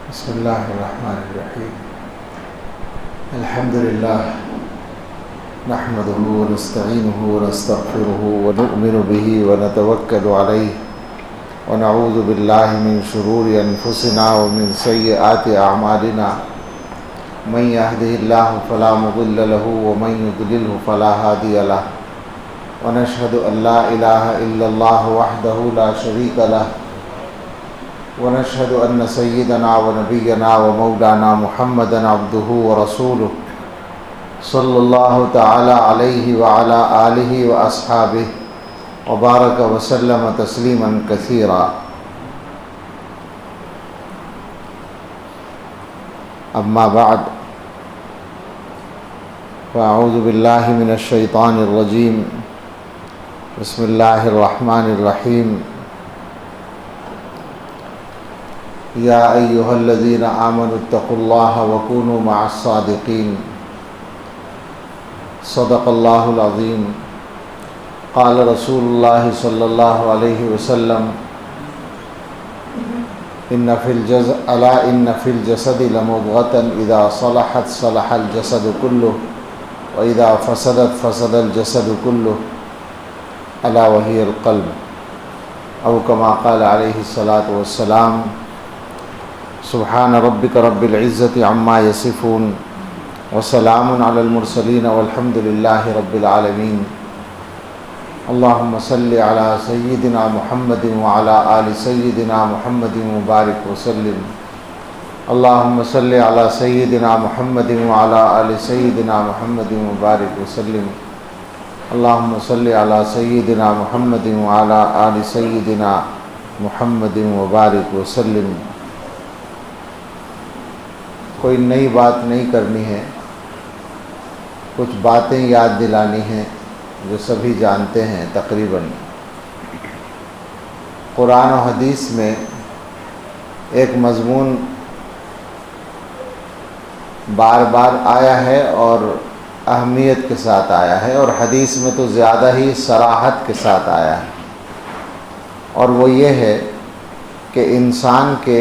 بسم الله الرحمن الرحيم. الحمد لله نحمده ونستعينه ونستغفره ونؤمن به ونتوكل عليه ونعوذ بالله من شرور أنفسنا ومن سيئات أعمالنا. من يهده الله فلا مضل له ومن يضلله فلا هادي له. ونشهد أن لا إله إلا الله وحده لا شريك له. ونشهد أن سيدنا ونبينا ومولانا محمدا عبده ورسوله صلى الله تعالى عليه وعلى آله وأصحابه وبارك وسلم تسليما كثيرا. أما بعد، فأعوذ بالله من الشيطان الرجيم. بسم الله الرحمن الرحيم. يا أيها الذين آمنوا اتقوا الله وكونوا مع الصادقين. صدق الله العظيم. قال رسول الله صلى الله عليه وسلم: إن في الجسد لمضغة إذا صلحت صلح الجسد كله وإذا فسدت فسد الجسد كله ألا وهي القلب، أو كما قال عليه الصلاة والسلام. سبحان ربك رب العزة عما يصفون وسلام على المرسلين والحمد لله رب العالمين. اللهم صل على سيدنا محمد وعلى آل سيدنا محمد وبارك وسلم. اللهم صل على سيدنا محمد وعلى آل سيدنا محمد وبارك وسلم. اللهم صل على سيدنا محمد وعلى آل سيدنا محمد وبارك وسلم. کوئی نئی بات نہیں کرنی ہے، کچھ باتیں یاد دلانی ہیں جو سبھی جانتے ہیں تقریباً. قرآن و حدیث میں ایک مضمون بار بار آیا ہے اور اہمیت کے ساتھ آیا ہے، اور حدیث میں تو زیادہ ہی صراحت کے ساتھ آیا ہے، اور وہ یہ ہے کہ انسان کے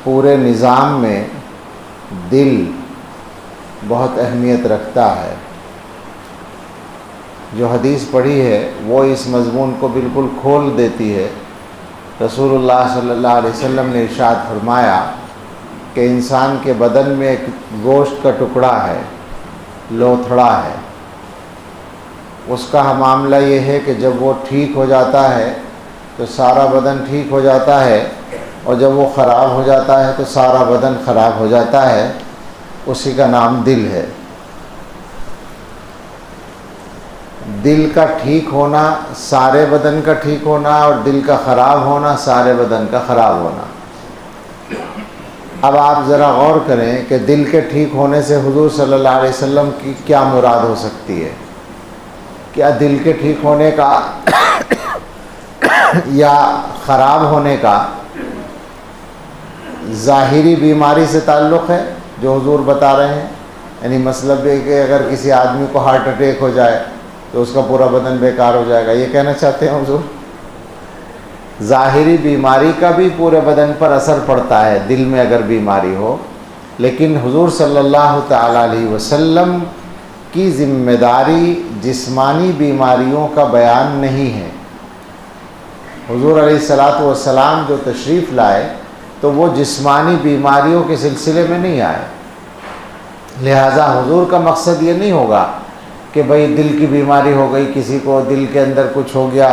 پورے نظام میں دل بہت اہمیت رکھتا ہے. جو حدیث پڑھی ہے وہ اس مضمون کو بالکل کھول دیتی ہے. رسول اللہ صلی اللہ علیہ وسلم نے ارشاد فرمایا کہ انسان کے بدن میں ایک گوشت کا ٹکڑا ہے، لوتھڑا ہے. اس کا معاملہ یہ ہے کہ جب وہ ٹھیک ہو جاتا ہے تو سارا بدن ٹھیک ہو جاتا ہے، اور جب وہ خراب ہو جاتا ہے تو سارا بدن خراب ہو جاتا ہے. اسی کا نام دل ہے. دل کا ٹھیک ہونا سارے بدن کا ٹھیک ہونا، اور دل کا خراب ہونا سارے بدن کا خراب ہونا. اب آپ ذرا غور کریں کہ دل کے ٹھیک ہونے سے حضور صلی اللہ علیہ وسلم کی کیا مراد ہو سکتی ہے. کیا دل کے ٹھیک ہونے کا یا خراب ہونے کا ظاہری بیماری سے تعلق ہے جو حضور بتا رہے ہیں؟ یعنی مطلب یہ کہ اگر کسی آدمی کو ہارٹ اٹیک ہو جائے تو اس کا پورا بدن بیکار ہو جائے گا، یہ کہنا چاہتے ہیں حضور؟ ظاہری بیماری کا بھی پورے بدن پر اثر پڑتا ہے دل میں اگر بیماری ہو، لیکن حضور صلی اللہ تعالی علیہ وسلم کی ذمہ داری جسمانی بیماریوں کا بیان نہیں ہے. حضور علیہ الصلاۃ والسلام جو تشریف لائے تو وہ جسمانی بیماریوں کے سلسلے میں نہیں آئے. لہٰذا حضور کا مقصد یہ نہیں ہوگا کہ بھئی دل کی بیماری ہو گئی، کسی کو دل کے اندر کچھ ہو گیا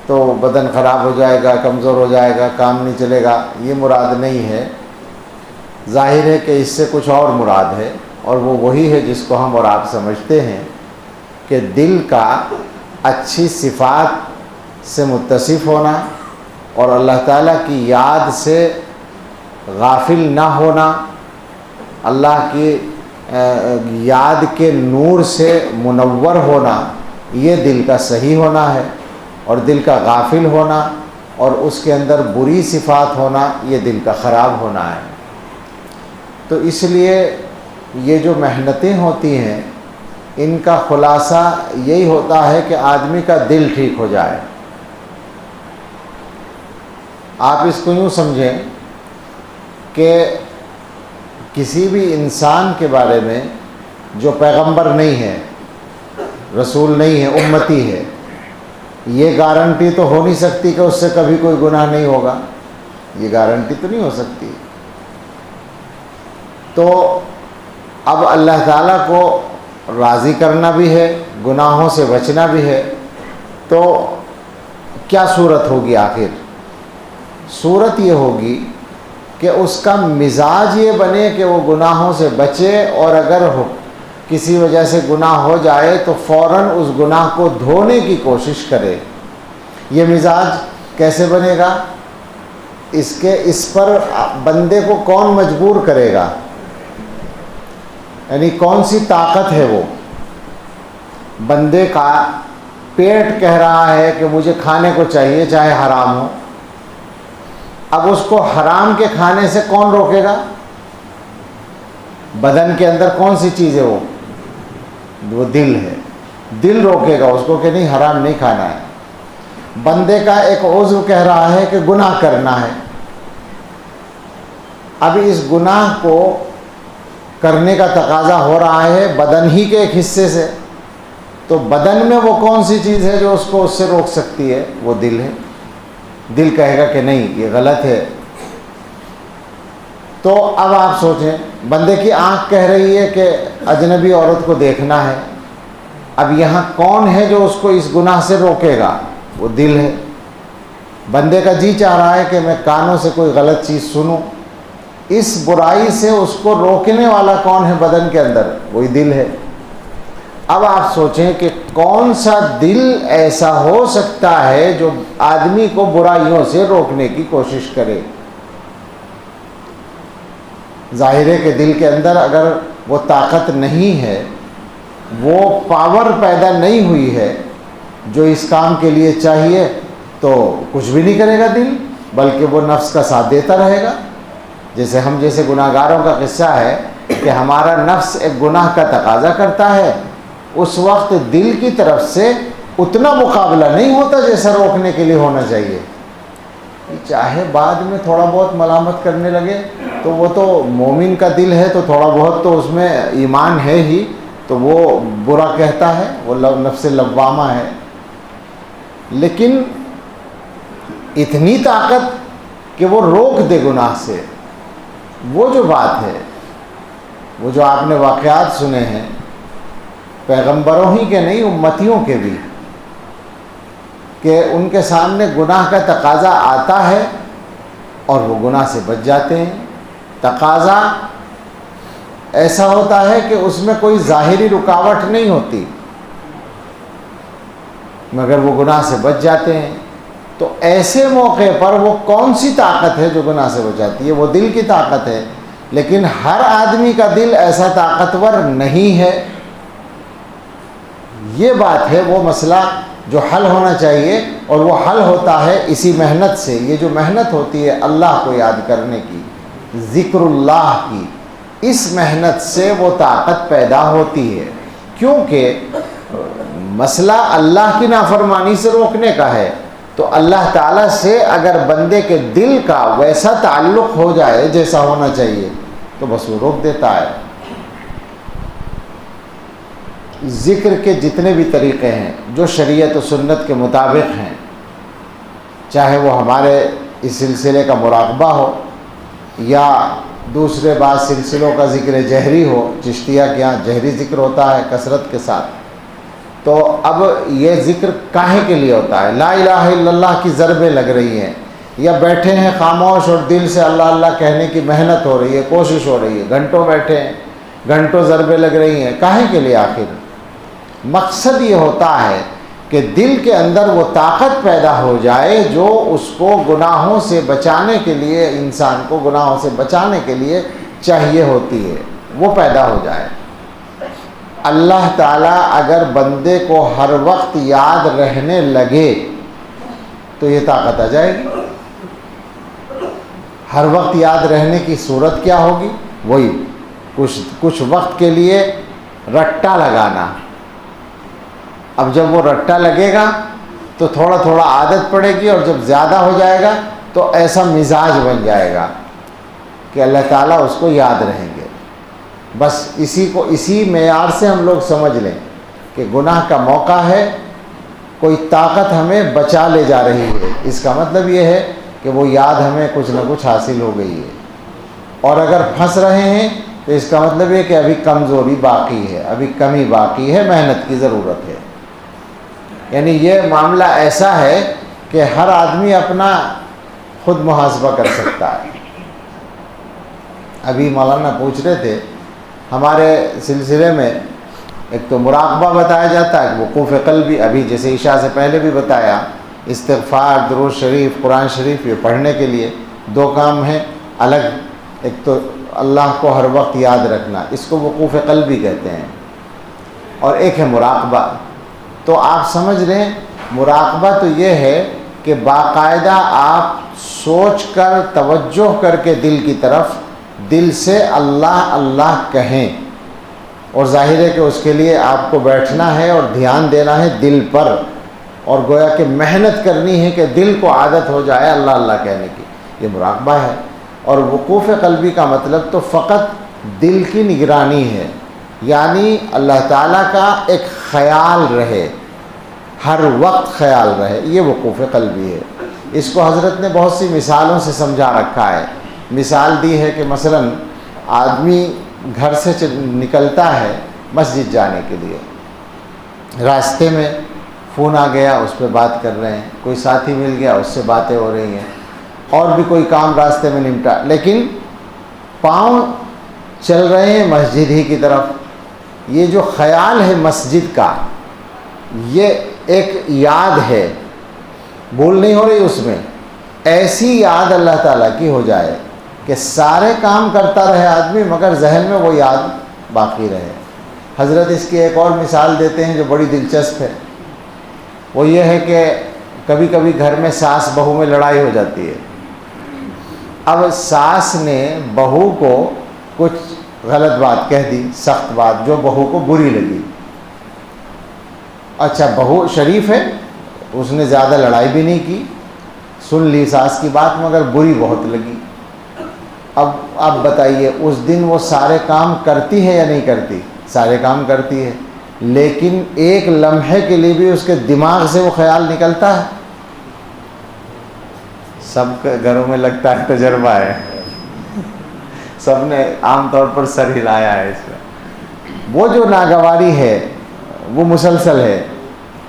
تو بدن خراب ہو جائے گا، کمزور ہو جائے گا، کام نہیں چلے گا. یہ مراد نہیں ہے. ظاہر ہے کہ اس سے کچھ اور مراد ہے، اور وہ وہی ہے جس کو ہم اور آپ سمجھتے ہیں کہ دل کا اچھی صفات سے متصف ہونا اور اللہ تعالیٰ کی یاد سے غافل نہ ہونا، اللہ کی یاد کے نور سے منور ہونا، یہ دل کا صحیح ہونا ہے. اور دل کا غافل ہونا اور اس کے اندر بری صفات ہونا، یہ دل کا خراب ہونا ہے. تو اس لیے یہ جو محنتیں ہوتی ہیں ان کا خلاصہ یہی ہوتا ہے کہ آدمی کا دل ٹھیک ہو جائے. آپ اس کو یوں سمجھیں کہ کسی بھی انسان کے بارے میں جو پیغمبر نہیں ہے، رسول نہیں ہے، امتی ہے، یہ گارنٹی تو ہو نہیں سکتی کہ اس سے کبھی کوئی گناہ نہیں ہوگا، یہ گارنٹی تو نہیں ہو سکتی۔ تو اب اللہ تعالیٰ کو راضی کرنا بھی ہے، گناہوں سے بچنا بھی ہے، تو کیا صورت ہوگی؟ آخر صورت یہ ہوگی کہ اس کا مزاج یہ بنے کہ وہ گناہوں سے بچے، اور اگر کسی وجہ سے گناہ ہو جائے تو فوراً اس گناہ کو دھونے کی کوشش کرے۔ یہ مزاج کیسے بنے گا؟ اس پر بندے کو کون مجبور کرے گا؟ یعنی کون سی طاقت ہے؟ وہ بندے کا پیٹ کہہ رہا ہے کہ مجھے کھانے کو چاہیے چاہے حرام ہو، اب اس کو حرام کے کھانے سے کون روکے گا؟ بدن کے اندر کون سی چیز ہے؟ وہ دل ہے، دل روکے گا اس کو کہ نہیں حرام نہیں کھانا ہے۔ بندے کا ایک عضو کہہ رہا ہے کہ گناہ کرنا ہے، اب اس گناہ کو کرنے کا تقاضا ہو رہا ہے بدن ہی کے ایک حصے سے، تو بدن میں وہ کون سی چیز ہے جو اس کو اس سے روک سکتی ہے؟ وہ دل ہے۔ دل کہے گا کہ نہیں یہ غلط ہے۔ تو اب آپ سوچیں، بندے کی آنکھ کہہ رہی ہے کہ اجنبی عورت کو دیکھنا ہے، اب یہاں کون ہے جو اس کو اس گناہ سے روکے گا؟ وہ دل ہے۔ بندے کا جی چاہ رہا ہے کہ میں کانوں سے کوئی غلط چیز سنوں، اس برائی سے اس کو روکنے والا کون ہے بدن کے اندر؟ وہی دل ہے۔ اب آپ سوچیں کہ کون سا دل ایسا ہو سکتا ہے جو آدمی کو برائیوں سے روکنے کی کوشش کرے؟ ظاہر ہے کہ دل کے اندر اگر وہ طاقت نہیں ہے، وہ پاور پیدا نہیں ہوئی ہے جو اس کام کے لیے چاہیے، تو کچھ بھی نہیں کرے گا دل، بلکہ وہ نفس کا ساتھ دیتا رہے گا۔ جیسے ہم جیسے گناہ گاروں کا قصہ ہے کہ ہمارا نفس ایک گناہ کا تقاضا کرتا ہے، اس وقت دل کی طرف سے اتنا مقابلہ نہیں ہوتا جیسا روکنے کے لیے ہونا چاہیے۔ چاہے بعد میں تھوڑا بہت ملامت کرنے لگے تو وہ تو مومن کا دل ہے، تو تھوڑا بہت تو اس میں ایمان ہے ہی، تو وہ برا کہتا ہے، وہ نفس لوامہ ہے، لیکن اتنی طاقت کہ وہ روک دے گناہ سے، وہ جو بات ہے، وہ جو آپ نے واقعات سنے ہیں پیغمبروں ہی کے نہیں امتیوں کے بھی، کہ ان کے سامنے گناہ کا تقاضا آتا ہے اور وہ گناہ سے بچ جاتے ہیں۔ تقاضا ایسا ہوتا ہے کہ اس میں کوئی ظاہری رکاوٹ نہیں ہوتی، مگر وہ گناہ سے بچ جاتے ہیں۔ تو ایسے موقع پر وہ کون سی طاقت ہے جو گناہ سے بچاتی ہے؟ وہ دل کی طاقت ہے، لیکن ہر آدمی کا دل ایسا طاقتور نہیں ہے۔ یہ بات ہے وہ مسئلہ جو حل ہونا چاہیے، اور وہ حل ہوتا ہے اسی محنت سے۔ یہ جو محنت ہوتی ہے اللہ کو یاد کرنے کی، ذکر اللہ کی، اس محنت سے وہ طاقت پیدا ہوتی ہے، کیونکہ مسئلہ اللہ کی نافرمانی سے روکنے کا ہے۔ تو اللہ تعالیٰ سے اگر بندے کے دل کا ویسا تعلق ہو جائے جیسا ہونا چاہیے تو بس وہ روک دیتا ہے۔ ذکر کے جتنے بھی طریقے ہیں جو شریعت و سنت کے مطابق ہیں، چاہے وہ ہمارے اس سلسلے کا مراقبہ ہو یا دوسرے بعض سلسلوں کا ذکر جہری ہو، چشتیہ کے یہاں جہری ذکر ہوتا ہے کثرت کے ساتھ، تو اب یہ ذکر کاہے کے لیے ہوتا ہے؟ لا الہ الا اللہ کی ضربیں لگ رہی ہیں، یا بیٹھے ہیں خاموش اور دل سے اللہ اللہ کہنے کی محنت ہو رہی ہے، کوشش ہو رہی ہے، گھنٹوں بیٹھے ہیں، گھنٹوں ضربیں لگ رہی ہیں، کاہے کے لیے؟ آخر مقصد یہ ہوتا ہے کہ دل کے اندر وہ طاقت پیدا ہو جائے جو اس کو گناہوں سے بچانے کے لیے، انسان کو گناہوں سے بچانے کے لیے چاہیے ہوتی ہے، وہ پیدا ہو جائے۔ اللہ تعالیٰ اگر بندے کو ہر وقت یاد رہنے لگے تو یہ طاقت آ جائے گی۔ ہر وقت یاد رہنے کی صورت کیا ہوگی؟ وہی کچھ وقت کے لیے رٹا لگانا۔ اب جب وہ رٹا لگے گا تو تھوڑا تھوڑا عادت پڑے گی، اور جب زیادہ ہو جائے گا تو ایسا مزاج بن جائے گا کہ اللہ تعالیٰ اس کو یاد رہیں گے. بس اسی معیار سے ہم لوگ سمجھ لیں کہ گناہ کا موقع ہے، کوئی طاقت ہمیں بچا لے جا رہی ہے، اس کا مطلب یہ ہے کہ وہ یاد ہمیں کچھ نہ کچھ حاصل ہو گئی ہے. اور اگر پھنس رہے ہیں تو اس کا مطلب یہ کہ ابھی کمزوری باقی ہے، ابھی کمی باقی ہے، محنت کی ضرورت ہے. یعنی یہ معاملہ ایسا ہے کہ ہر آدمی اپنا خود محاسبہ کر سکتا ہے. ابھی مولانا پوچھ رہے تھے ہمارے سلسلے میں ایک تو مراقبہ بتایا جاتا ہے، وقوف قلبی، ابھی جیسے عشاء سے پہلے بھی بتایا، استغفار، درود شریف، قرآن شریف، یہ پڑھنے کے لیے 2 کام ہیں الگ. ایک تو اللہ کو ہر وقت یاد رکھنا، اس کو وقوف قلبی کہتے ہیں، اور ایک ہے مراقبہ. تو آپ سمجھ رہے ہیں مراقبہ تو یہ ہے کہ باقاعدہ آپ سوچ کر، توجہ کر کے دل کی طرف، دل سے اللہ اللہ کہیں، اور ظاہر ہے کہ اس کے لیے آپ کو بیٹھنا ہے اور دھیان دینا ہے دل پر، اور گویا کہ محنت کرنی ہے کہ دل کو عادت ہو جائے اللہ اللہ کہنے کی. یہ مراقبہ ہے. اور وقوف قلبی کا مطلب تو فقط دل کی نگرانی ہے، یعنی اللہ تعالیٰ کا ایک خیال رہے، ہر وقت خیال رہے، یہ وقوف قلبی ہے. اس کو حضرت نے بہت سی مثالوں سے سمجھا رکھا ہے. مثال دی ہے کہ مثلا آدمی گھر سے نکلتا ہے مسجد جانے کے لیے، راستے میں فون آ گیا، اس پہ بات کر رہے ہیں، کوئی ساتھی مل گیا، اس سے باتیں ہو رہی ہیں، اور بھی کوئی کام راستے میں نمٹا، لیکن پاؤں چل رہے ہیں مسجد ہی کی طرف. یہ جو خیال ہے مسجد کا، یہ ایک یاد ہے، بھول نہیں ہو رہی اس میں. ایسی یاد اللہ تعالیٰ کی ہو جائے کہ سارے کام کرتا رہے آدمی مگر ذہن میں وہ یاد باقی رہے. حضرت اس کی ایک اور مثال دیتے ہیں جو بڑی دلچسپ ہے. وہ یہ ہے کہ کبھی کبھی گھر میں ساس بہو میں لڑائی ہو جاتی ہے. اب ساس نے بہو کو کچھ غلط بات کہہ دی، سخت بات جو بہو کو بری لگی. اچھا بہو شریف ہے، اس نے زیادہ لڑائی بھی نہیں کی، سن لی ساس کی بات مگر بری بہت لگی. اب آپ بتائیے اس دن وہ سارے کام کرتی ہے یا نہیں کرتی؟ سارے کام کرتی ہے، لیکن ایک لمحے کے لیے بھی اس کے دماغ سے وہ خیال نکلتا ہے؟ سب کے گھروں میں لگتا ہے تجربہ ہے، سب نے عام طور پر سر ہلایا ہے اس میں. وہ جو ناگواری ہے وہ مسلسل ہے،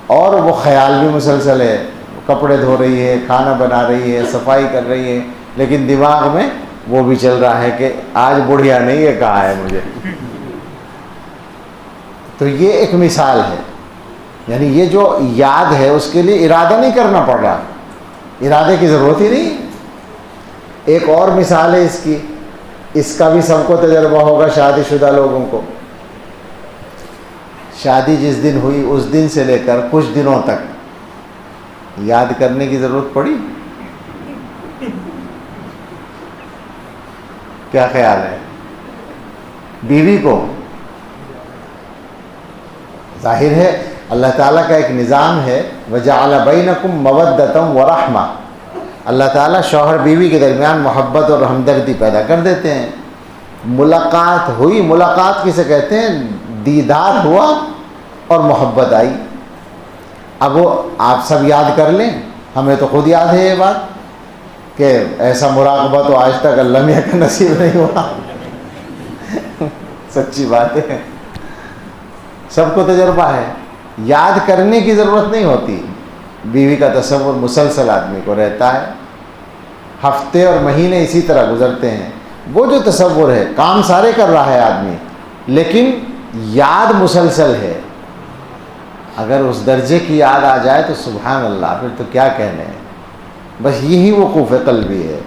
اور وہ خیال بھی مسلسل ہے. کپڑے دھو رہی ہے، کھانا بنا رہی ہے، صفائی کر رہی ہے، لیکن دماغ میں وہ بھی چل رہا ہے کہ آج بڑھیا نہیں یہ کہا ہے مجھے. تو یہ ایک مثال ہے. یعنی یہ جو یاد ہے اس کے لیے ارادہ نہیں کرنا پڑ رہا، ارادے کی ضرورت ہی نہیں. ایک اور مثال ہے اس کی، اس کا بھی سب کو تجربہ ہوگا شادی شدہ لوگوں کو. شادی جس دن ہوئی اس دن سے لے کر کچھ دنوں تک یاد کرنے کی ضرورت پڑی؟ کیا خیال ہے؟ بیوی کو ظاہر ہے اللہ تعالیٰ کا ایک نظام ہے، وَجَعَلَ بَيْنَكُمْ مَوَدَّةً وَرَحْمَةً. اللہ تعالیٰ شوہر بیوی کے درمیان محبت اور ہمدردی پیدا کر دیتے ہیں. ملاقات ہوئی، ملاقات کسے کہتے ہیں؟ دیدار ہوا اور محبت آئی. اب وہ آپ سب یاد کر لیں، ہمیں تو خود یاد ہے یہ بات کہ ایسا مراقبہ تو آج تک اللہ میاں کا نصیب نہیں ہوا. سچی بات ہے، سب کو تجربہ ہے. یاد کرنے کی ضرورت نہیں ہوتی. بیوی کا تصور مسلسل آدمی کو رہتا ہے، ہفتے اور مہینے اسی طرح گزرتے ہیں. وہ جو تصور ہے، کام سارے کر رہا ہے آدمی لیکن یاد مسلسل ہے. اگر اس درجے کی یاد آ جائے تو سبحان اللہ، پھر تو کیا کہنے ہیں. بس یہی وقوف قلبی ہے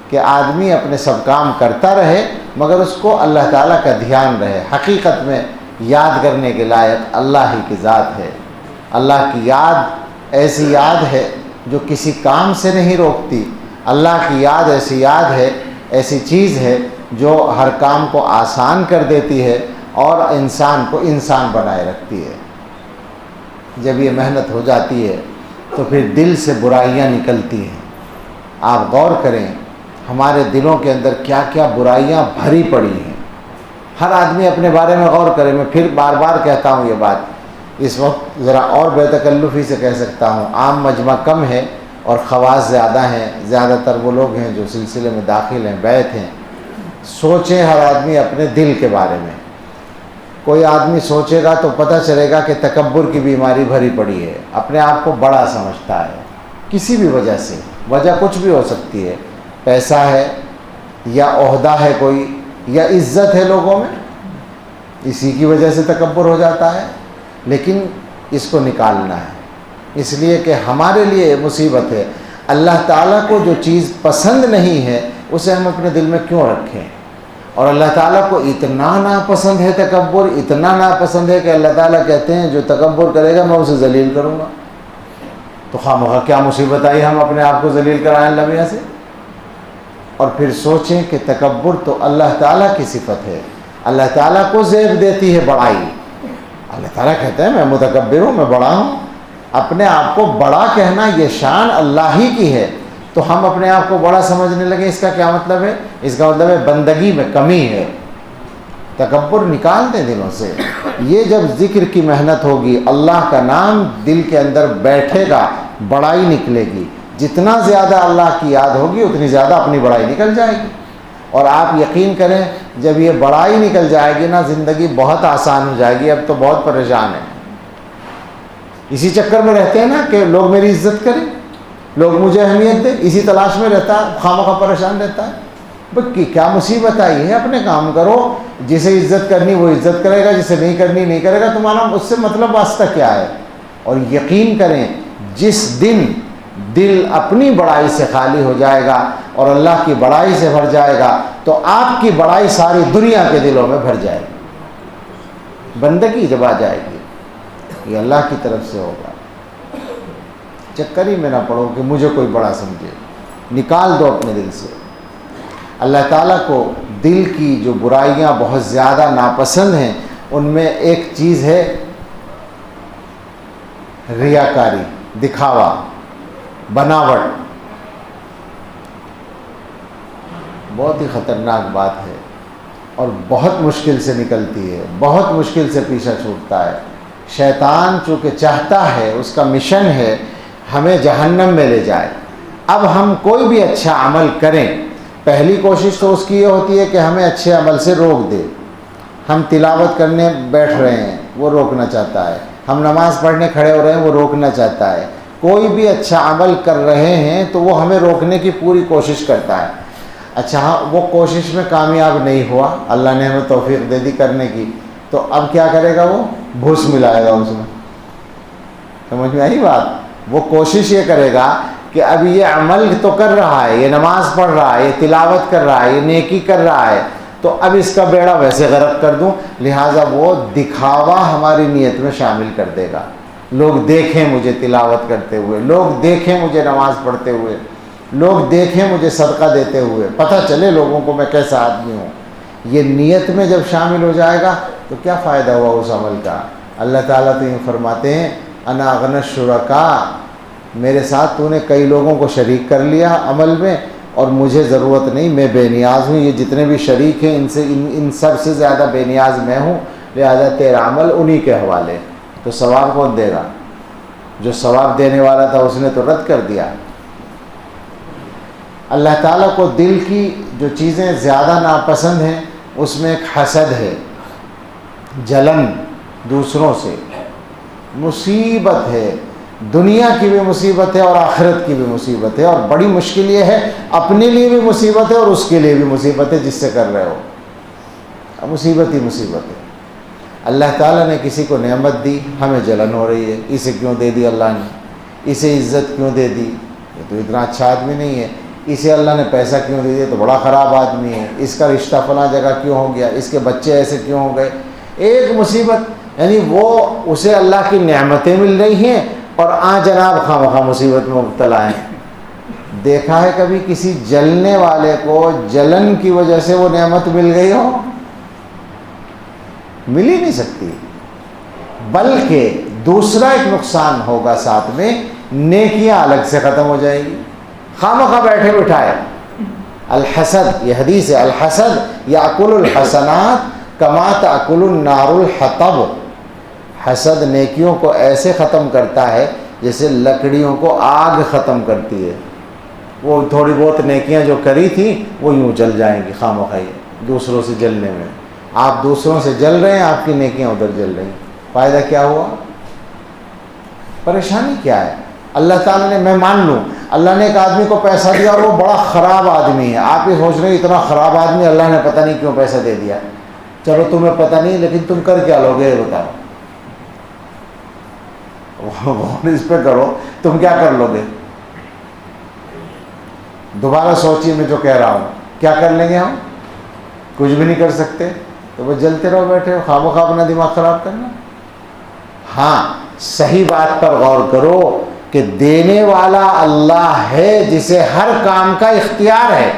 کہ آدمی اپنے سب کام کرتا رہے مگر اس کو اللہ تعالیٰ کا دھیان رہے. حقیقت میں یاد کرنے کے لائق اللہ ہی کی ذات ہے. اللہ کی یاد ایسی یاد ہے جو کسی کام سے نہیں روکتی. اللہ کی یاد ایسی یاد ہے، ایسی چیز ہے جو ہر کام کو آسان کر دیتی ہے اور انسان کو انسان بنائے رکھتی ہے. جب یہ محنت ہو جاتی ہے تو پھر دل سے برائیاں نکلتی ہیں. آپ غور کریں، ہمارے دلوں کے اندر کیا کیا برائیاں بھری پڑی ہیں۔ ہر آدمی اپنے بارے میں غور کرے۔ میں پھر بار بار کہتا ہوں یہ بات، اس وقت ذرا اور بے تکلفی سے کہہ سکتا ہوں، عام مجمع کم ہے اور خواص زیادہ ہیں، زیادہ تر وہ لوگ ہیں جو سلسلے میں داخل ہیں، بیعت ہیں۔ سوچیں ہر آدمی اپنے دل کے بارے میں۔ کوئی آدمی سوچے گا تو پتہ چلے گا کہ تکبر کی بیماری بھری پڑی ہے، اپنے آپ کو بڑا سمجھتا ہے کسی بھی وجہ سے۔ وجہ کچھ بھی ہو سکتی ہے، پیسہ ہے یا عہدہ ہے کوئی، یا عزت ہے لوگوں میں، اسی کی وجہ سے تکبر ہو جاتا ہے۔ لیکن اس کو نکالنا ہے، اس لیے کہ ہمارے لیے یہ مصیبت ہے۔ اللہ تعالیٰ کو جو چیز پسند نہیں ہے اسے ہم اپنے دل میں کیوں رکھیں؟ اور اللہ تعالیٰ کو اتنا ناپسند ہے تکبر، اتنا ناپسند ہے کہ اللہ تعالیٰ کہتے ہیں جو تکبر کرے گا میں اسے ذلیل کروں گا۔ تو خواہ کیا مصیبت آئی ہم اپنے آپ کو ذلیل کرائیں اللہ میاں سے؟ اور پھر سوچیں کہ تکبر تو اللہ تعالیٰ کی صفت ہے، اللہ تعالیٰ کو زیب دیتی ہے بڑائی۔ اللہ تعالیٰ کہتا ہے میں متکبر ہوں، میں بڑا ہوں۔ اپنے آپ کو بڑا کہنا یہ شان اللہ ہی کی ہے، تو ہم اپنے آپ کو بڑا سمجھنے لگے، اس کا کیا مطلب ہے؟ اس کا مطلب ہے بندگی میں کمی ہے۔ تکبر نکال دیں دلوں سے۔ یہ جب ذکر کی محنت ہوگی، اللہ کا نام دل کے اندر بیٹھے گا، بڑائی نکلے گی۔ جتنا زیادہ اللہ کی یاد ہوگی اتنی زیادہ اپنی بڑائی نکل جائے گی۔ اور آپ یقین کریں جب یہ بڑائی نکل جائے گی نا، زندگی بہت آسان ہو جائے گی۔ اب تو بہت پریشان ہیں، اسی چکر میں رہتے ہیں نا کہ لوگ میری عزت کریں، لوگ مجھے اہمیت دیں، اسی تلاش میں رہتا ہے، خواہ پریشان رہتا ہے۔ بھئی کیا مصیبت آئی ہے؟ اپنے کام کرو، جسے عزت کرنی وہ عزت کرے گا، جسے نہیں کرنی نہیں کرے گا، تمہارا اس سے مطلب واسطہ کیا ہے؟ اور یقین کریں جس دن دل اپنی بڑائی سے خالی ہو جائے گا اور اللہ کی بڑائی سے بھر جائے گا تو آپ کی بڑائی ساری دنیا کے دلوں میں بھر جائے گی۔ بندگی جب آ جائے گی یہ اللہ کی طرف سے ہوگا۔ چکر ہی میں نہ پڑو کہ مجھے کوئی بڑا سمجھے، نکال دو اپنے دل سے۔ اللہ تعالیٰ کو دل کی جو برائیاں بہت زیادہ ناپسند ہیں ان میں ایک چیز ہے ریاکاری، دکھاوا، بناوٹ۔ بہت ہی خطرناک بات ہے اور بہت مشکل سے نکلتی ہے، بہت مشکل سے پیچھا چھوٹتا ہے۔ شیطان چونکہ چاہتا ہے، اس کا مشن ہے ہمیں جہنم میں لے جائے۔ اب ہم کوئی بھی اچھا عمل کریں، پہلی کوشش تو اس کی یہ ہوتی ہے کہ ہمیں اچھے عمل سے روک دے۔ ہم تلاوت کرنے بیٹھ رہے ہیں، وہ روکنا چاہتا ہے۔ ہم نماز پڑھنے کھڑے ہو رہے ہیں، وہ روکنا چاہتا ہے۔ کوئی بھی اچھا عمل کر رہے ہیں تو وہ ہمیں روکنے کی پوری کوشش کرتا ہے۔ اچھا ہاں، وہ کوشش میں کامیاب نہیں ہوا، اللہ نے ہمیں توفیق دے دی کرنے کی، تو اب کیا کرے گا؟ وہ بھوس ملائے گا اس میں۔ سمجھ میں آئی بات؟ وہ کوشش یہ کرے گا کہ اب یہ عمل تو کر رہا ہے، یہ نماز پڑھ رہا ہے، یہ تلاوت کر رہا ہے، یہ نیکی کر رہا ہے، تو اب اس کا بیڑا ویسے غرق کر دوں، لہٰذا وہ دکھاوا ہماری نیت میں شامل کر دے گا۔ لوگ دیکھیں مجھے تلاوت کرتے ہوئے، لوگ دیکھیں مجھے نماز پڑھتے ہوئے، لوگ دیکھیں مجھے صدقہ دیتے ہوئے، پتہ چلے لوگوں کو میں کیسا آدمی ہوں۔ یہ نیت میں جب شامل ہو جائے گا تو کیا فائدہ ہوا اس عمل کا؟ اللہ تعالیٰ تو یہ فرماتے ہیں انا اغنی الشرکاء، میرے ساتھ تو نے کئی لوگوں کو شریک کر لیا عمل میں اور مجھے ضرورت نہیں، میں بے نیاز ہوں۔ یہ جتنے بھی شریک ہیں ان سب سے زیادہ بے نیاز میں ہوں، لہذا تیرا عمل انہی کے حوالے۔ تو ثواب کون دے گا؟ جو ثواب دینے والا تھا اس نے تو رد کر دیا۔ اللہ تعالیٰ کو دل کی جو چیزیں زیادہ ناپسند ہیں اس میں ایک حسد ہے، جلن دوسروں سے، مصیبت ہے، دنیا کی بھی مصیبت ہے اور آخرت کی بھی مصیبت ہے، اور بڑی مشکل یہ ہے اپنے لیے بھی مصیبت ہے اور اس کے لیے بھی مصیبت ہے جس سے کر رہے ہو، مصیبت ہی مصیبت ہے۔ اللہ تعالیٰ نے کسی کو نعمت دی، ہمیں جلن ہو رہی ہے، اسے کیوں دے دی اللہ نے، اسے عزت کیوں دے دی، یہ تو اتنا اچھا آدمی نہیں ہے، اسے اللہ نے پیسہ کیوں دے دیا، تو بڑا خراب آدمی ہے، اس کا رشتہ فلاں جگہ کیوں ہو گیا، اس کے بچے ایسے کیوں ہو گئے۔ ایک مصیبت، یعنی وہ اسے اللہ کی نعمتیں مل رہی ہیں اور جناب خواہ مصیبت میں مبتلا ہیں۔ دیکھا ہے کبھی کسی جلنے والے کو جلن کی وجہ سے وہ نعمت مل گئی ہو؟ مل ہی نہیں سکتی۔ بلکہ دوسرا ایک نقصان ہوگا ساتھ میں، نیکیاں الگ سے ختم ہو جائیں گی۔ خواہ بیٹھے بٹھائے الحسد، یہ حدیث ہے، الحسد یاکل الحسنات کما تاکل النار الحطب، حسد نیکیوں کو ایسے ختم کرتا ہے جیسے لکڑیوں کو آگ ختم کرتی ہے۔ وہ تھوڑی بہت نیکیاں جو کری تھیں وہ یوں جل جائیں گی خامخواہ دوسروں سے جلنے میں۔ آپ دوسروں سے جل رہے ہیں، آپ کی نیکیاں ادھر جل رہی ہیں، فائدہ کیا ہوا؟ پریشانی کیا ہے؟ اللہ تعالیٰ نے، میں مان لوں اللہ نے ایک آدمی کو پیسہ دیا اور وہ بڑا خراب آدمی ہے، آپ یہ سوچ رہے ہیں اتنا خراب آدمی اللہ نے پتہ نہیں کیوں پیسہ دے دیا۔ چلو تمہیں پتہ نہیں، لیکن تم کر کیا لوگے یہ بتاؤ، اس پہ کرو، تم کیا کر لو گے؟ دوبارہ سوچیے میں جو کہہ رہا ہوں، کیا کر لیں گے ہم؟ کچھ بھی نہیں کر سکتے، تو وہ جلتے رہو بیٹھے ہو، خواہ مخواہ اپنا دماغ خراب کرنا۔ ہاں صحیح بات پر غور کرو کہ دینے والا اللہ ہے جسے ہر کام کا اختیار ہے،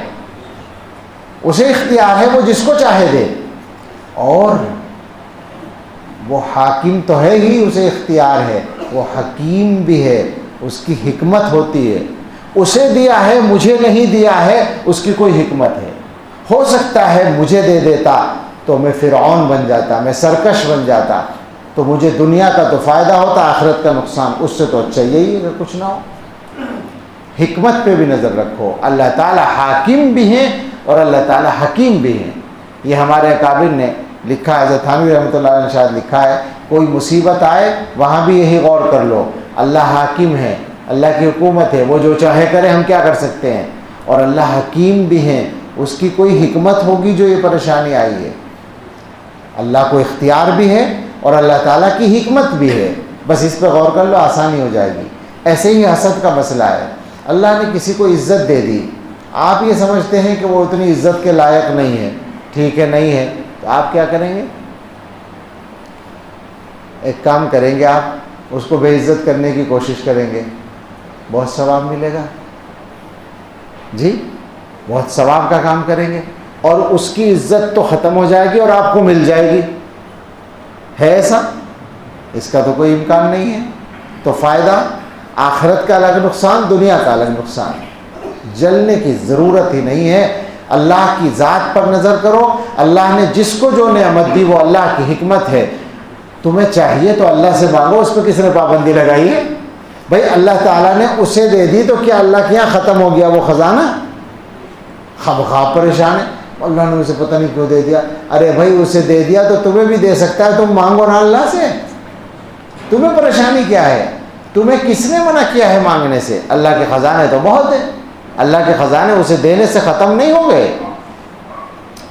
اسے اختیار ہے وہ جس کو چاہے دے، اور وہ حاکم تو ہے ہی، اسے اختیار ہے، وہ حکیم بھی ہے، اس کی حکمت ہوتی ہے، اسے دیا ہے مجھے نہیں دیا ہے، اس کی کوئی حکمت ہے۔ ہو سکتا ہے مجھے دے دیتا تو میں فرعون بن جاتا، میں سرکش بن جاتا، تو مجھے دنیا کا تو فائدہ ہوتا، آخرت کا نقصان، اس سے تو اچھا یہی اگر کچھ نہ ہو۔ حکمت پہ بھی نظر رکھو، اللہ تعالیٰ حاکم بھی ہیں اور اللہ تعالیٰ حکیم بھی ہیں۔ یہ ہمارے اکابر نے لکھا ہے، حضرت تھانوی رحمۃ اللہ علیہ نے شاید لکھا ہے، کوئی مصیبت آئے وہاں بھی یہی غور کر لو، اللہ حاکم ہے، اللہ کی حکومت ہے، وہ جو چاہے کرے، ہم کیا کر سکتے ہیں، اور اللہ حکیم بھی ہیں، اس کی کوئی حکمت ہوگی جو یہ پریشانی آئی ہے، اللہ کو اختیار بھی ہے اور اللہ تعالیٰ کی حکمت بھی ہے، بس اس پہ غور کر لو، آسانی ہو جائے گی۔ ایسے ہی حسد کا مسئلہ ہے، اللہ نے کسی کو عزت دے دی، آپ یہ سمجھتے ہیں کہ وہ اتنی عزت کے لائق نہیں ہے، ٹھیک ہے نہیں ہے، تو آپ کیا کریں گے؟ ایک کام کریں گے، آپ اس کو بے عزت کرنے کی کوشش کریں گے، بہت ثواب ملے گا، جی بہت ثواب کا کام کریں گے، اور اس کی عزت تو ختم ہو جائے گی اور آپ کو مل جائے گی، ہے ایسا؟ اس کا تو کوئی امکان نہیں ہے۔ تو فائدہ آخرت کا الگ نقصان، دنیا کا الگ نقصان، جلنے کی ضرورت ہی نہیں ہے۔ اللہ کی ذات پر نظر کرو، اللہ نے جس کو جو نعمت دی وہ اللہ کی حکمت ہے، تمہیں چاہیے تو اللہ سے مانگو، اس پہ کس نے پابندی لگائی ہے؟ بھائی اللہ تعالیٰ نے اسے دے دی تو کیا اللہ کے یہاں ختم ہو گیا وہ خزانہ؟ خواہ پریشان ہے، اللہ نے اسے پتہ نہیں کیوں دے دیا، ارے بھائی اسے دے دیا تو تمہیں بھی دے سکتا ہے، تم مانگو نا اللہ سے، تمہیں پریشانی کیا ہے؟ تمہیں کس نے منع کیا ہے مانگنے سے؟ اللہ کے خزانے تو بہت ہیں، اللہ کے خزانے اسے دینے سے ختم نہیں ہو گئے۔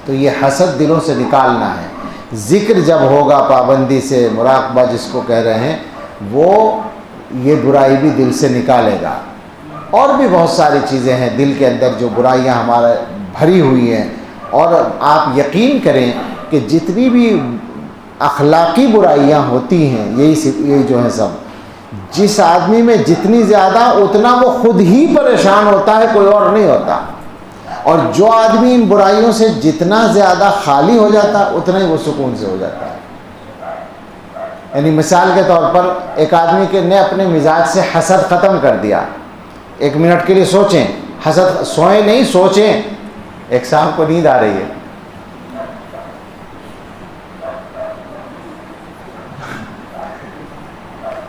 تو یہ حسد دلوں سے نکالنا ہے، ذکر جب ہوگا پابندی سے، مراقبہ جس کو کہہ رہے ہیں، وہ یہ برائی بھی دل سے نکالے گا۔ اور بھی بہت ساری چیزیں ہیں دل کے اندر جو برائیاں ہمارے بھری ہوئی ہیں، اور آپ یقین کریں کہ جتنی بھی اخلاقی برائیاں ہوتی ہیں، یہی جو ہیں سب، جس آدمی میں جتنی زیادہ اتنا وہ خود ہی پریشان ہوتا ہے، کوئی اور نہیں ہوتا، اور جو آدمی ان برائیوں سے جتنا زیادہ خالی ہو جاتا ہے اتنا ہی وہ سکون سے ہو جاتا ہے۔ یعنی مثال کے طور پر ایک آدمی کے نے اپنے مزاج سے حسد ختم کر دیا، ایک منٹ کے لیے سوچیں، حسد، سوئیں نہیں سوچیں، ایک صاحب کو نیند آ رہی ہے،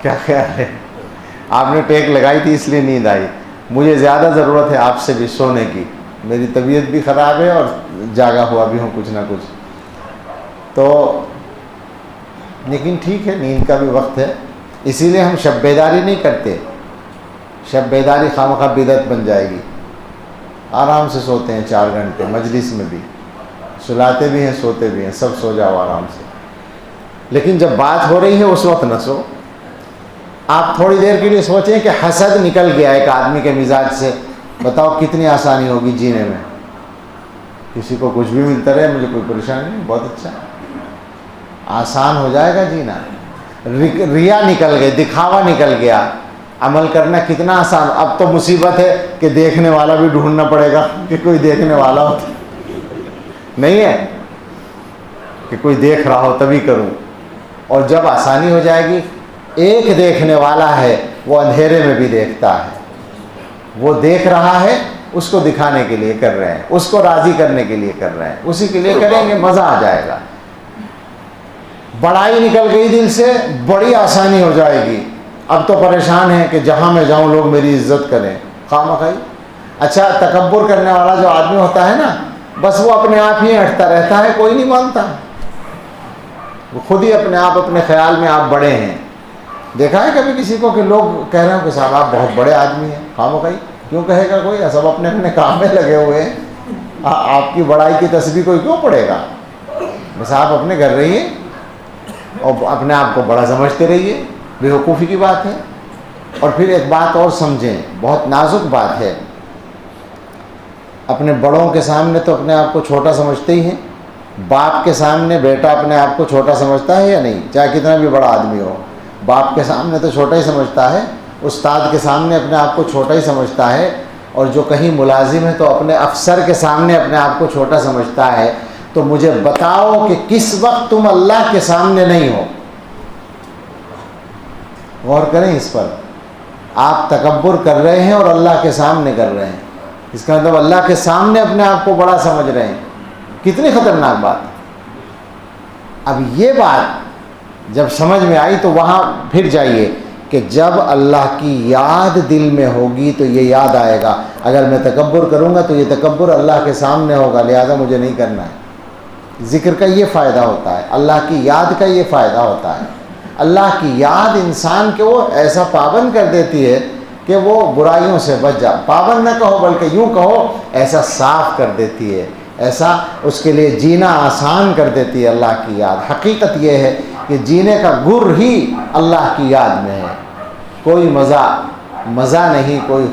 کیا خیال ہے؟ آپ نے ٹیک لگائی تھی اس لیے نیند آئی، مجھے زیادہ ضرورت ہے آپ سے بھی سونے کی، میری طبیعت بھی خراب ہے اور جاگا ہوا بھی ہوں کچھ نہ کچھ، تو لیکن ٹھیک ہے، نیند کا بھی وقت ہے، اسی لیے ہم شب بیداری نہیں کرتے، شب بیداری خواہ بدعت بن جائے گی، آرام سے سوتے ہیں 4 گھنٹے، مجلس میں بھی سلاتے بھی ہیں، سوتے بھی ہیں، سب سو جاؤ آرام سے، لیکن جب بات ہو رہی ہے اس وقت نہ سو۔ آپ تھوڑی دیر کے لیے سوچیں کہ حسد نکل گیا ایک آدمی کے مزاج سے، بتاؤ کتنی آسانی ہوگی جینے میں، کسی کو کچھ بھی ملتا رہے، مجھے کوئی پریشانی نہیں، بہت اچھا، آسان ہو جائے گا جینا۔ ریا نکل گئی، دکھاوا نکل گیا، عمل کرنا کتنا آسان۔ اب تو مصیبت ہے کہ دیکھنے والا بھی ڈھونڈنا پڑے گا کہ کوئی دیکھنے والا ہو، نہیں ہے کہ کوئی دیکھ رہا ہو تبھی کروں، اور جب آسانی ہو جائے گی، ایک دیکھنے والا ہے وہ اندھیرے میں بھی دیکھتا ہے، وہ دیکھ رہا ہے اس کو دکھانے کے لیے کر رہے ہیں، اس کو راضی کرنے کے لیے کر رہے ہیں، اسی کے لیے کریں گے، مزہ آ جائے گا، بڑائی نکل گئی دل سے، بڑی آسانی ہو جائے گی۔ اب تو پریشان ہیں کہ جہاں میں جاؤں لوگ میری عزت کریں، خواہ اچھا تکبر کرنے والا جو آدمی ہوتا ہے نا، بس وہ اپنے آپ ہی ہٹتا رہتا ہے، کوئی نہیں مانتا، وہ خود ہی اپنے آپ اپنے خیال میں آپ بڑے ہیں۔ دیکھا ہے کبھی کسی کو کہ لوگ کہہ رہے ہیں کہ صاحب آپ بہت بڑے آدمی ہیں، خواہ کیوں کہے گا کوئی، سب اپنے اپنے کام میں لگے ہوئے ہیں، آپ کی بڑائی کی تسبیح کوئی کیوں پڑے گا؟ بس آپ اپنے گھر رہیے اور اپنے آپ کو بڑا سمجھتے رہیے، بے وقوفی کی بات ہے۔ اور پھر ایک بات اور سمجھیں، بہت نازک بات ہے، اپنے بڑوں کے سامنے تو اپنے آپ کو چھوٹا سمجھتے ہی ہیں، باپ کے سامنے بیٹا اپنے آپ کو چھوٹا سمجھتا ہے یا نہیں؟ چاہے کتنا بھی بڑا آدمی ہو، باپ کے سامنے تو چھوٹا ہی سمجھتا ہے، استاد کے سامنے اپنے آپ کو چھوٹا ہی سمجھتا ہے، اور جو کہیں ملازم ہے تو اپنے افسر کے سامنے اپنے آپ کو چھوٹا سمجھتا ہے۔ تو مجھے بتاؤ کہ کس وقت تم اللہ کے سامنے نہیں ہو؟ غور کریں اس پر۔ آپ تکبر کر رہے ہیں اور اللہ کے سامنے کر رہے ہیں، اس کا مطلب اللہ کے سامنے اپنے آپ کو بڑا سمجھ رہے ہیں، کتنی خطرناک بات ہے۔ اب یہ بات جب سمجھ میں آئی تو وہاں پھر جائیے کہ جب اللہ کی یاد دل میں ہوگی تو یہ یاد آئے گا، اگر میں تکبر کروں گا تو یہ تکبر اللہ کے سامنے ہوگا، لہذا مجھے نہیں کرنا ہے۔ ذکر کا یہ فائدہ ہوتا ہے، اللہ کی یاد کا یہ فائدہ ہوتا ہے۔ اللہ کی یاد انسان کو وہ ایسا پابند کر دیتی ہے کہ وہ برائیوں سے بچ جا، پابند نہ کہو بلکہ یوں کہو ایسا صاف کر دیتی ہے، ایسا اس کے لیے جینا آسان کر دیتی ہے اللہ کی یاد۔ حقیقت یہ ہے کہ جینے کا گر ہی اللہ کی یاد میں ہے، کوئی مزہ نہیں، کوئی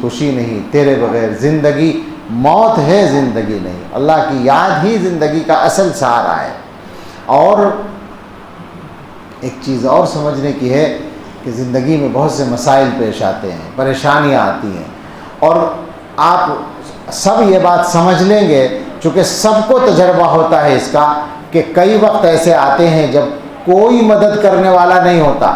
خوشی نہیں، تیرے بغیر زندگی موت ہے، زندگی نہیں، اللہ کی یاد ہی زندگی کا اصل سہارا ہے۔ اور ایک چیز اور سمجھنے کی ہے کہ زندگی میں بہت سے مسائل پیش آتے ہیں، پریشانیاں آتی ہیں، اور آپ سب یہ بات سمجھ لیں گے، چونکہ سب کو تجربہ ہوتا ہے اس کا، کہ کئی وقت ایسے آتے ہیں جب کوئی مدد کرنے والا نہیں ہوتا۔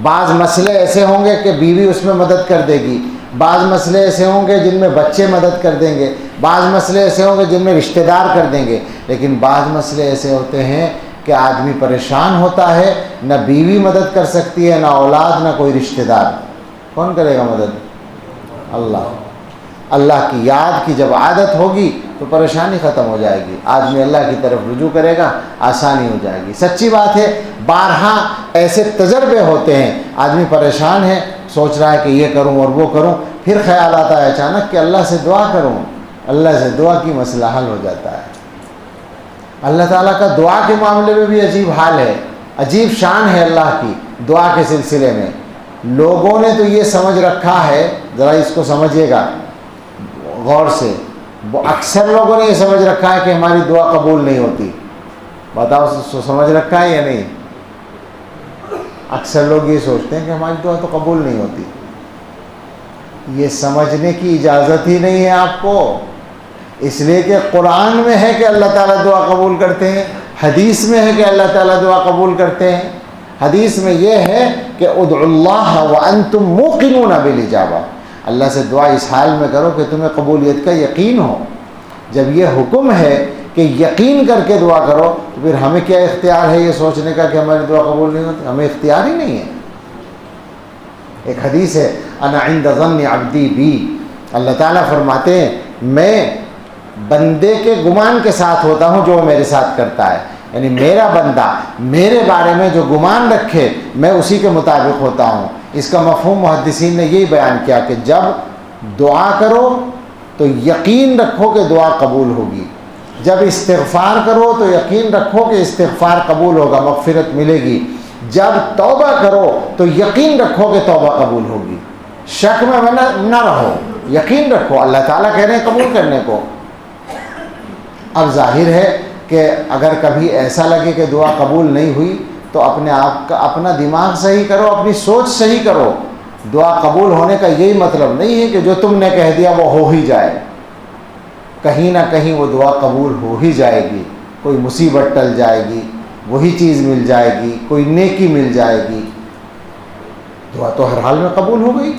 بعض مسئلے ایسے ہوں گے کہ بیوی اس میں مدد کر دے گی، بعض مسئلے ایسے ہوں گے جن میں بچے مدد کر دیں گے، بعض مسئلے ایسے ہوں گے جن میں رشتہ دار کر دیں گے، لیکن بعض مسئلے ایسے ہوتے ہیں کہ آدمی پریشان ہوتا ہے، نہ بیوی مدد کر سکتی ہے، نہ اولاد، نہ کوئی رشتہ دار، کون کرے گا مدد؟ اللہ۔ اللہ کی یاد کی جب عادت ہوگی تو پریشانی ختم ہو جائے گی، آدمی اللہ کی طرف رجوع کرے گا، آسانی ہو جائے گی۔ سچی بات ہے، بارہا ایسے تجربے ہوتے ہیں، آدمی پریشان ہے، سوچ رہا ہے کہ یہ کروں اور وہ کروں، پھر خیال آتا ہے اچانک کہ اللہ سے دعا کروں، اللہ سے دعا کی مسئلہ حل ہو جاتا ہے۔ اللہ تعالیٰ کا دعا کے معاملے میں بھی عجیب حال ہے، عجیب شان ہے اللہ کی دعا کے سلسلے میں۔ لوگوں نے تو یہ سمجھ رکھا ہے، ذرا اس کو سمجھیے گا غور سے، اکثر لوگوں نے یہ سمجھ رکھا ہے کہ ہماری دعا قبول نہیں ہوتی۔ بتاؤ سمجھ رکھا ہے یا نہیں؟ اکثر لوگ یہ سوچتے ہیں کہ ہماری دعا تو قبول نہیں ہوتی۔ یہ سمجھنے کی اجازت ہی نہیں ہے آپ کو، اس لیے کہ قرآن میں ہے کہ اللہ تعالیٰ دعا قبول کرتے ہیں، حدیث میں ہے کہ اللہ تعالیٰ دعا قبول کرتے ہیں۔ حدیث میں یہ ہے کہ ادعوا اللہ وانتم موقنون بالاجابہ، اللہ سے دعا اس حال میں کرو کہ تمہیں قبولیت کا یقین ہو۔ جب یہ حکم ہے کہ یقین کر کے دعا کرو تو پھر ہمیں کیا اختیار ہے یہ سوچنے کا کہ ہماری دعا قبول نہیں ہوتی؟ ہمیں اختیار ہی نہیں ہے۔ ایک حدیث ہے انا عند ظن عبدی بی، اللہ تعالیٰ فرماتے ہیں میں بندے کے گمان کے ساتھ ہوتا ہوں جو وہ میرے ساتھ کرتا ہے، یعنی میرا بندہ میرے بارے میں جو گمان رکھے میں اسی کے مطابق ہوتا ہوں۔ اس کا مفہوم محدثین نے یہی بیان کیا کہ جب دعا کرو تو یقین رکھو کہ دعا قبول ہوگی، جب استغفار کرو تو یقین رکھو کہ استغفار قبول ہوگا، مغفرت ملے گی، جب توبہ کرو تو یقین رکھو کہ توبہ قبول ہوگی، شک میں نہ رہو، یقین رکھو، اللہ تعالیٰ کہہ رہے ہیں قبول کرنے کو۔ اب ظاہر ہے کہ اگر کبھی ایسا لگے کہ دعا قبول نہیں ہوئی تو اپنے آپ کا اپنا دماغ صحیح کرو، اپنی سوچ صحیح کرو۔ دعا قبول ہونے کا یہی مطلب نہیں ہے کہ جو تم نے کہہ دیا وہ ہو ہی جائے، کہیں نہ کہیں وہ دعا قبول ہو ہی جائے گی، کوئی مصیبت ٹل جائے گی، وہی چیز مل جائے گی، کوئی نیکی مل جائے گی، دعا تو ہر حال میں قبول ہو گئی۔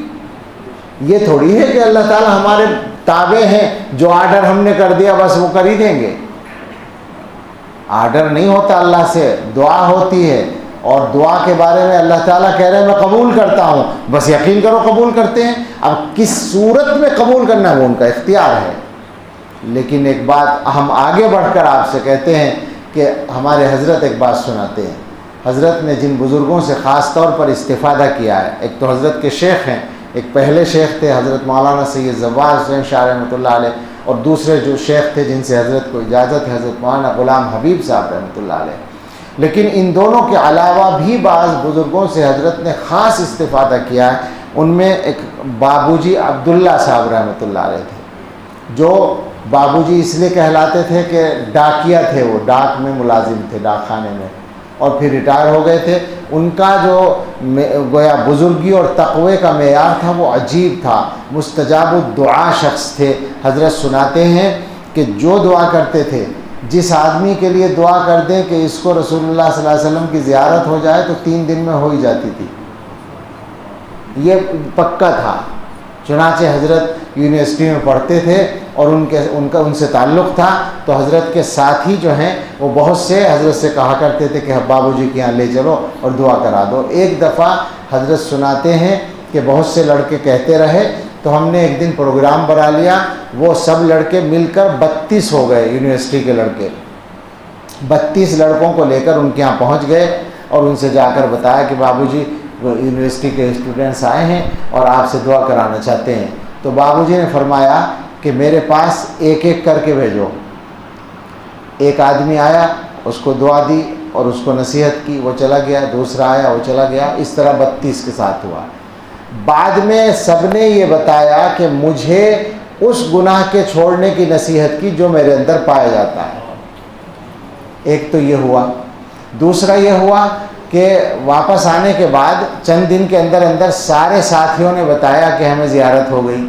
یہ تھوڑی ہے کہ اللہ تعالیٰ ہمارے تابع ہیں، جو آرڈر ہم نے کر دیا بس وہ کر ہی دیں گے. آرڈر نہیں ہوتا اللہ سے، دعا ہوتی ہے، اور دعا کے بارے میں اللہ تعالیٰ کہہ رہے ہیں میں قبول کرتا ہوں، بس یقین کرو قبول کرتے ہیں. اب کس صورت میں قبول کرنا وہ ان کا اختیار ہے. لیکن ایک بات ہم آگے بڑھ کر آپ سے کہتے ہیں کہ ہمارے حضرت ایک بات سناتے ہیں. حضرت نے جن بزرگوں سے خاص طور پر استفادہ کیا ہے، ایک تو حضرت کے شیخ ہیں، ایک پہلے شیخ تھے حضرت مولانا سید زوال حسین شاہ رحمۃ اللہ علیہ، اور دوسرے جو شیخ تھے جن سے حضرت کو اجازت ہے حضرت مولانا غلام حبیب صاحب رحمۃ اللہ علیہ. لیکن ان دونوں کے علاوہ بھی بعض بزرگوں سے حضرت نے خاص استفادہ کیا ہے. ان میں ایک بابو جی عبداللہ صاحب رحمۃ اللہ علیہ تھے، جو بابو جی اس لیے کہلاتے تھے کہ ڈاکیا تھے، وہ ڈاک میں ملازم تھے، ڈاک خانے میں، اور پھر ریٹائر ہو گئے تھے. ان کا جو گویا بزرگی اور تقوی کا معیار تھا وہ عجیب تھا. مستجاب الدعا شخص تھے. حضرت سناتے ہیں کہ جو دعا کرتے تھے، جس آدمی کے لیے دعا کر دیں کہ اس کو رسول اللہ صلی اللہ علیہ وسلم کی زیارت ہو جائے تو 3 دن میں ہو ہی جاتی تھی. یہ پکا تھا. چنانچہ حضرت یونیورسٹی میں پڑھتے تھے اور ان سے تعلق تھا، تو حضرت کے ساتھی جو ہیں وہ بہت سے حضرت سے کہا کرتے تھے کہ بابو جی کے یہاں لے چلو اور دعا کرا دو. ایک دفعہ حضرت سناتے ہیں کہ بہت سے لڑکے کہتے رہے تو ہم نے ایک دن پروگرام بنا لیا. وہ سب لڑکے مل کر 32 ہو گئے، یونیورسٹی کے لڑکے 32 لڑکوں کو لے کر ان کے یہاں پہنچ گئے اور ان سے جا کر بتایا کہ بابو جی یونیورسٹی کے اسٹوڈنٹس آئے ہیں اور آپ سے دعا کرانا چاہتے ہیں. تو بابو جی نے فرمایا کہ میرے پاس ایک ایک کر کے بھیجو. ایک آدمی آیا، اس کو دعا دی اور اس کو نصیحت کی، وہ چلا گیا. دوسرا آیا، وہ چلا گیا. اس طرح 32 کے ساتھ ہوا. بعد میں سب نے یہ بتایا کہ مجھے اس گناہ کے چھوڑنے کی نصیحت کی جو میرے اندر پایا جاتا ہے. ایک تو یہ ہوا. دوسرا یہ ہوا کہ واپس آنے کے بعد چند دن کے اندر اندر سارے ساتھیوں نے بتایا کہ ہمیں زیارت ہو گئی.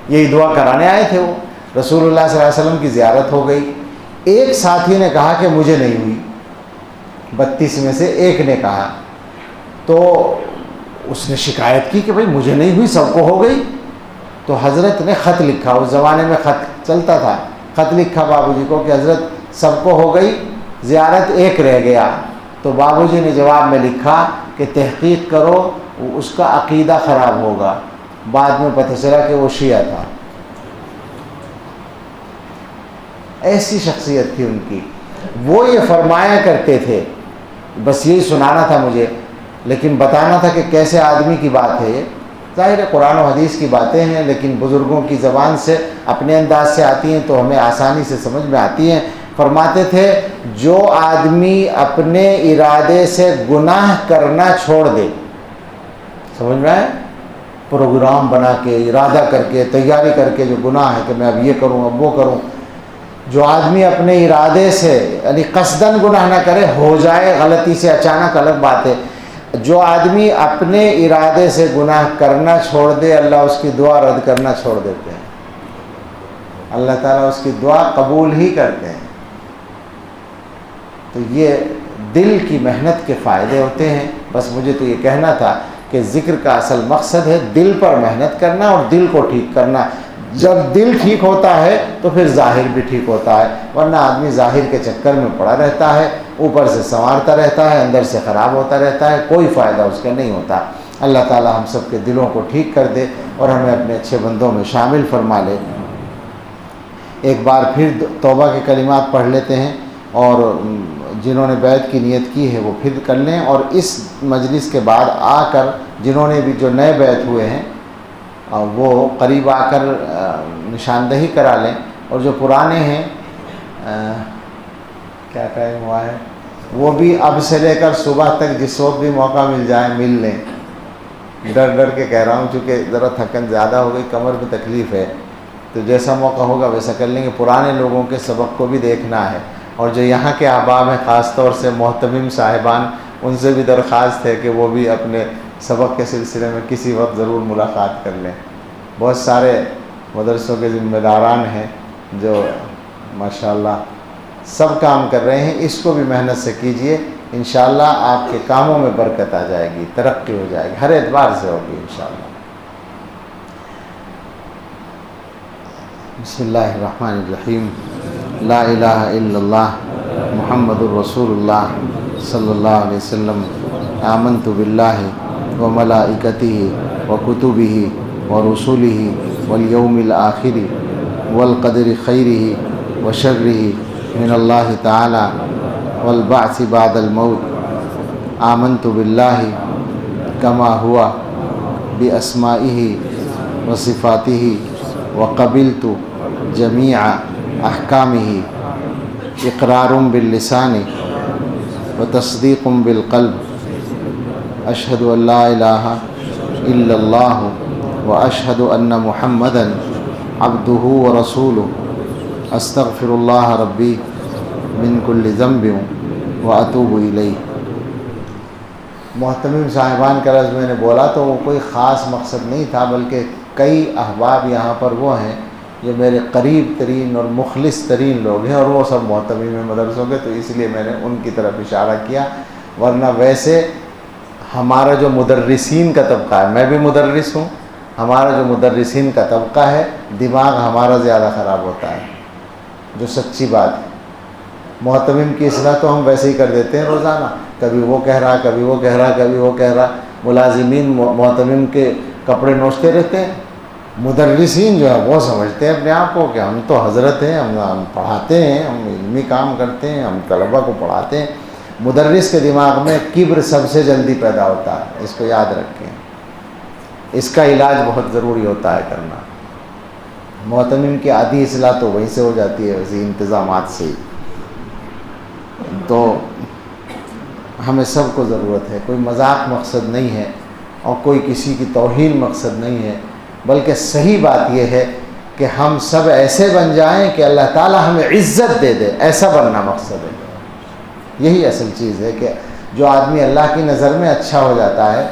یہی دعا کرانے آئے تھے، وہ رسول اللہ صلی اللہ علیہ وسلم کی زیارت ہو گئی. ایک ساتھی نے کہا کہ مجھے نہیں ہوئی. 32 میں سے ایک نے کہا. تو اس نے شکایت کی کہ بھائی مجھے نہیں ہوئی، سب کو ہو گئی. تو حضرت نے خط لکھا، اس زمانے میں خط چلتا تھا. خط لکھا بابو جی کو کہ حضرت سب کو ہو گئی، زیارت ایک رہ گیا. تو بابو جی نے جواب میں لکھا کہ تحقیق کرو، اس کا عقیدہ خراب ہوگا. بعد میں پتہ چلا کہ وہ شیعہ تھا. ایسی شخصیت تھی ان کی. وہ یہ فرمایا کرتے تھے، بس یہی سنانا تھا مجھے، لیکن بتانا تھا کہ کیسے آدمی کی بات ہے. یہ ظاہر ہے قرآن و حدیث کی باتیں ہیں، لیکن بزرگوں کی زبان سے اپنے انداز سے آتی ہیں تو ہمیں آسانی سے سمجھ میں آتی ہیں. فرماتے تھے جو آدمی اپنے ارادے سے گناہ کرنا چھوڑ دے، سمجھ میں آئے، پروگرام بنا کے ارادہ کر کے تیاری کر کے جو گناہ ہے کہ میں اب یہ کروں اب وہ کروں، جو آدمی اپنے ارادے سے یعنی قصداً گناہ نہ کرے، ہو جائے غلطی سے اچانک الگ بات ہے. جو آدمی اپنے ارادے سے گناہ کرنا چھوڑ دے، اللہ اس کی دعا رد کرنا چھوڑ دیتے ہیں. اللہ تعالیٰ اس کی دعا قبول ہی کرتے ہیں. تو یہ دل کی محنت کے فائدے ہوتے ہیں. بس مجھے تو یہ کہنا تھا کہ ذکر کا اصل مقصد ہے دل پر محنت کرنا اور دل کو ٹھیک کرنا. جب دل ٹھیک ہوتا ہے تو پھر ظاہر بھی ٹھیک ہوتا ہے، ورنہ آدمی ظاہر کے چکر میں پڑا رہتا ہے، اوپر سے سنوارتا رہتا ہے، اندر سے خراب ہوتا رہتا ہے، کوئی فائدہ اس کا نہیں ہوتا. اللہ تعالی ہم سب کے دلوں کو ٹھیک کر دے اور ہمیں اپنے اچھے بندوں میں شامل فرما لے. ایک بار پھر توبہ کے کلمات پڑھ لیتے ہیں، اور جنہوں نے بیعت کی نیت کی ہے وہ پھر کر لیں، اور اس مجلس کے بعد آ کر جنہوں نے بھی جو نئے بیعت ہوئے ہیں وہ قریب آ کر نشاندہی کرا لیں، اور جو پرانے ہیں کیا ٹائم ہوا ہے وہ بھی اب سے لے کر صبح تک جس وقت بھی موقع مل جائے مل لیں. ڈر ڈر کے کہہ رہا ہوں چونکہ ذرا تھکن زیادہ ہو گئی، کمر میں تکلیف ہے، تو جیسا موقع ہوگا ویسا کر لیں گے. پرانے لوگوں کے سبق کو بھی دیکھنا ہے، اور جو یہاں کے احباب ہیں خاص طور سے محتمم صاحبان، ان سے بھی درخواست ہے کہ وہ بھی اپنے سبق کے سلسلے میں کسی وقت ضرور ملاقات کر لیں. بہت سارے مدرسوں کے ذمہ داران ہیں جو ماشاءاللہ سب کام کر رہے ہیں. اس کو بھی محنت سے کیجئے، انشاءاللہ آپ کے کاموں میں برکت آ جائے گی، ترقی ہو جائے گی، ہر اعتبار سے ہوگی انشاءاللہ. بسم اللہ الرحمن الرحیم لا الہ الا اللہ محمد الرسول اللہ صلی اللہ علیہ وسلم آمنت باللہ وملائکتہ وکتبہ ورسلہ والیوم الآخر والقدر خیرہ وشرہ من اللہ تعالی والبعث بعد الموت آمنت باللہ کما ہوا باسمائہ وصفاتہ وقبلت جميع احکامہ اقرار باللسان وتصدیق بالقلب اشہد ان لا الہ الا اللہ واشہد ان محمدا عبدہ ورسولہ استغفر اللہ ربی من کل ذنب واتوب الیہ۔ محتمم صاحبان کا لفظ میں نے بولا تو وہ کوئی خاص مقصد نہیں تھا، بلکہ کئی احباب یہاں پر وہ ہیں جو میرے قریب ترین اور مخلص ترین لوگ ہیں، اور وہ سب محتمم مدرسوں کے، تو اس لیے میں نے ان کی طرف اشارہ کیا۔ ورنہ ویسے ہمارا جو مدرسین کا طبقہ ہے، میں بھی مدرس ہوں، ہمارا جو مدرسین کا طبقہ ہے دماغ ہمارا زیادہ خراب ہوتا ہے، جو سچی بات ہے۔ محتمم کی اصلاح تو ہم ویسے ہی کر دیتے ہیں روزانہ، کبھی وہ کہہ رہا، کبھی وہ کہہ رہا، کبھی وہ کہہ رہا۔ ملازمین محتمم کے کپڑے نوچتے رہتے ہیں، مدرسین جو ہے وہ سمجھتے ہیں اپنے آپ کو کہ ہم تو حضرت ہیں، ہم پڑھاتے ہیں، ہم علمی کام کرتے ہیں، ہم طلبہ کو پڑھاتے ہیں۔ مدرس کے دماغ میں کبر سب سے جلدی پیدا ہوتا ہے، اس کو یاد رکھیں، اس کا علاج بہت ضروری ہوتا ہے کرنا۔ محتمم کی آدھی اصلاح تو وہیں سے ہو جاتی ہے، ویسے انتظامات سے ہی۔ تو ہمیں سب کو ضرورت ہے، کوئی مذاق مقصد نہیں ہے اور کوئی کسی کی توہین مقصد نہیں ہے، بلکہ صحیح بات یہ ہے کہ ہم سب ایسے بن جائیں کہ اللہ تعالیٰ ہمیں عزت دے دے، ایسا بننا مقصد ہے۔ یہی اصل چیز ہے کہ جو آدمی اللہ کی نظر میں اچھا ہو جاتا ہے